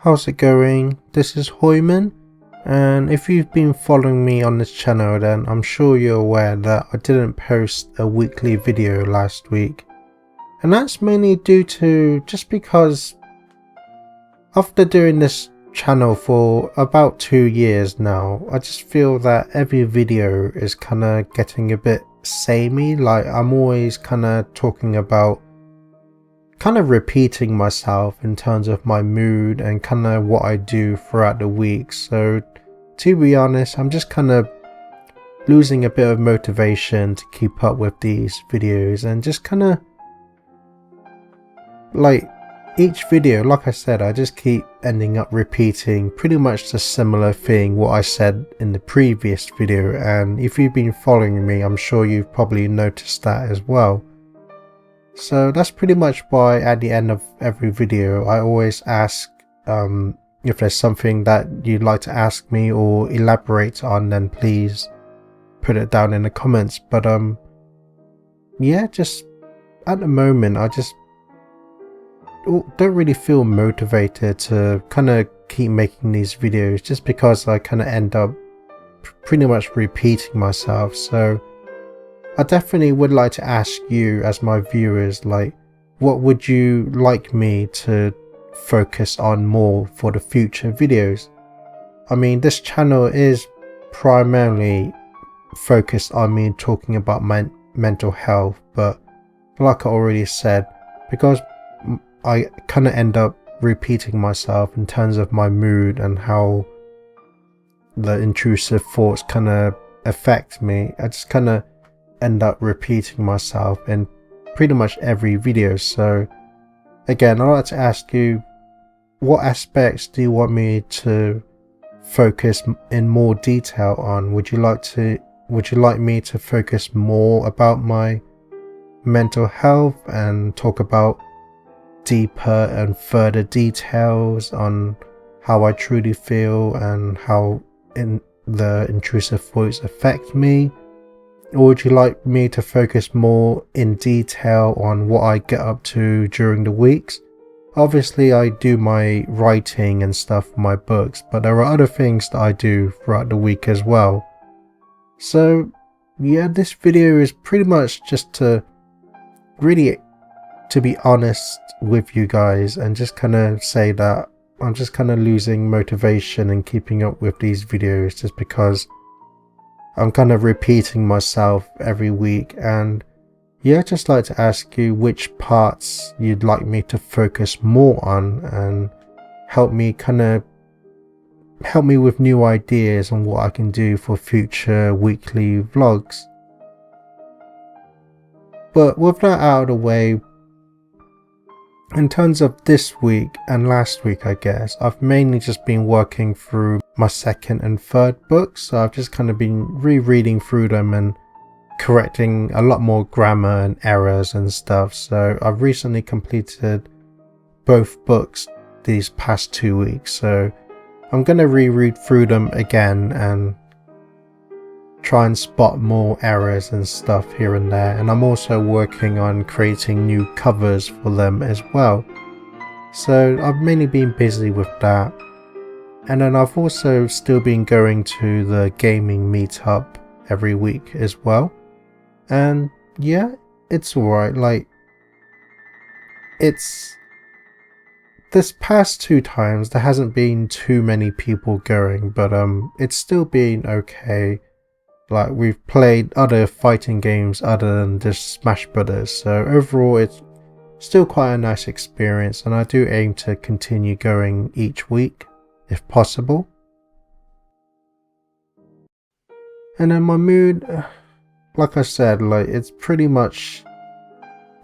how's it going? This is Hoiman, and if you've been following me on this channel, then I'm sure you're aware that I didn't post a weekly video last week, and that's mainly due to just because after doing this channel for about 2 years now, I just feel that every video is kind of getting a bit samey. Like, I'm always kind of talking about kind of repeating myself in terms of my mood and kind of what I do throughout the week. So to be honest, I'm just kind of losing a bit of motivation to keep up with these videos, and just kind of like each video, like I said, I just keep ending up repeating pretty much the similar thing what I said in the previous video. And if you've been following me, I'm sure you've probably noticed that as well. So that's pretty much why at the end of every video I always ask if there's something that you'd like to ask me or elaborate on, then please put it down in the comments. But yeah, just at the moment I just don't really feel motivated to kind of keep making these videos, just because I kind of end up pretty much repeating myself. So I definitely would like to ask you as my viewers, like, what would you like me to focus on more for the future videos? I mean, this channel is primarily focused on me talking about my mental health, but like I already said, because I kind of end up repeating myself in terms of my mood and how the intrusive thoughts kind of affect me, I just kind of end up repeating myself in pretty much every video. So again, I'd like to ask you, what aspects do you want me to focus in more detail on? Would you like me to focus more about my mental health and talk about deeper and further details on how I truly feel and how the intrusive thoughts affect me? Or would you like me to focus more in detail on what I get up to during the weeks? Obviously I do my writing and stuff for my books, but there are other things that I do throughout the week as well. So yeah, this video is pretty much just to really to be honest with you guys and just kind of say that I'm just kind of losing motivation and keeping up with these videos, just because I'm kind of repeating myself every week. And yeah, I'd just like to ask you which parts you'd like me to focus more on, and help me with new ideas on what I can do for future weekly vlogs. But with that out of the way, in terms of this week and last week, I guess, I've mainly just been working through my second and third books. So I've just kind of been rereading through them and correcting a lot more grammar and errors and stuff. So I've recently completed both books these past 2 weeks. So I'm going to reread through them again and try and spot more errors and stuff here and there. And I'm also working on creating new covers for them as well. So I've mainly been busy with that. And then I've also still been going to the gaming meetup every week as well. And yeah, it's alright. Like, it's this past 2 times there hasn't been too many people going, but it's still been okay. Like, we've played other fighting games other than just Smash Brothers, so overall it's still quite a nice experience, and I do aim to continue going each week if possible. And then my mood, like I said, like, it's pretty much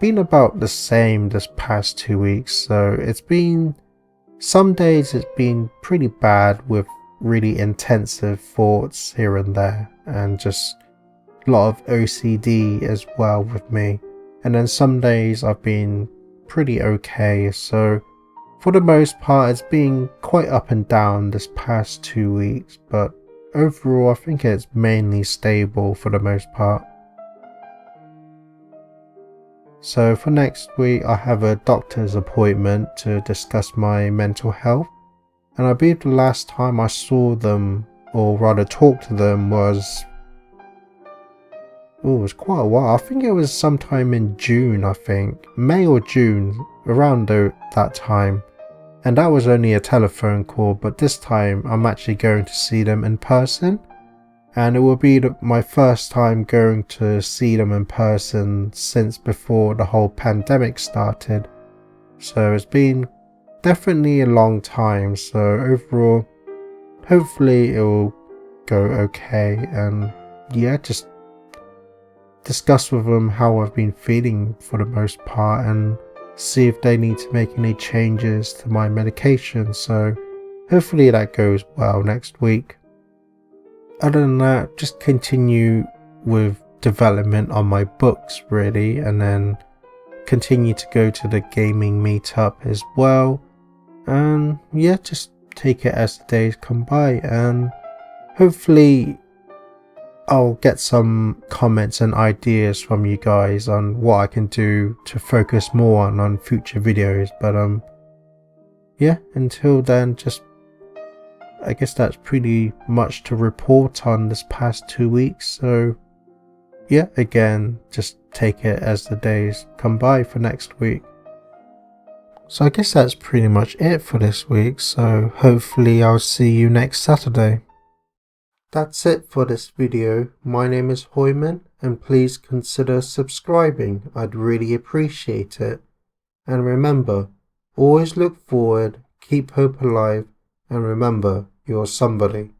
been about the same this past 2 weeks. So it's been, some days it's been pretty bad with really intensive thoughts here and there, and just a lot of OCD as well with me. And then some days I've been pretty okay. So for the most part it's been quite up and down this past 2 weeks, but overall I think it's mainly stable for the most part. So for next week I have a doctor's appointment to discuss my mental health. And I believe the last time I saw them, or rather talked to them, was, oh, it was quite a while. I think it was sometime in June, I think. May or June, around that time. And that was only a telephone call, but this time I'm actually going to see them in person. And it will be my first time going to see them in person since before the whole pandemic started. So it's been definitely a long time. So overall, hopefully it will go okay. And yeah, just discuss with them how I've been feeling for the most part and see if they need to make any changes to my medication. So hopefully that goes well next week. Other than that, just continue with development on my books really, and then continue to go to the gaming meetup as well. And yeah, just take it as the days come by, and hopefully I'll get some comments and ideas from you guys on what I can do to focus more on future videos. But yeah, until then, just I guess that's pretty much to report on this past 2 weeks. So yeah, again, just take it as the days come by for next week. So I guess that's pretty much it for this week. So hopefully I'll see you next Saturday. That's it for this video. My name is Hoiman, and please consider subscribing. I'd really appreciate it. And remember, always look forward, keep hope alive, and remember, you're somebody.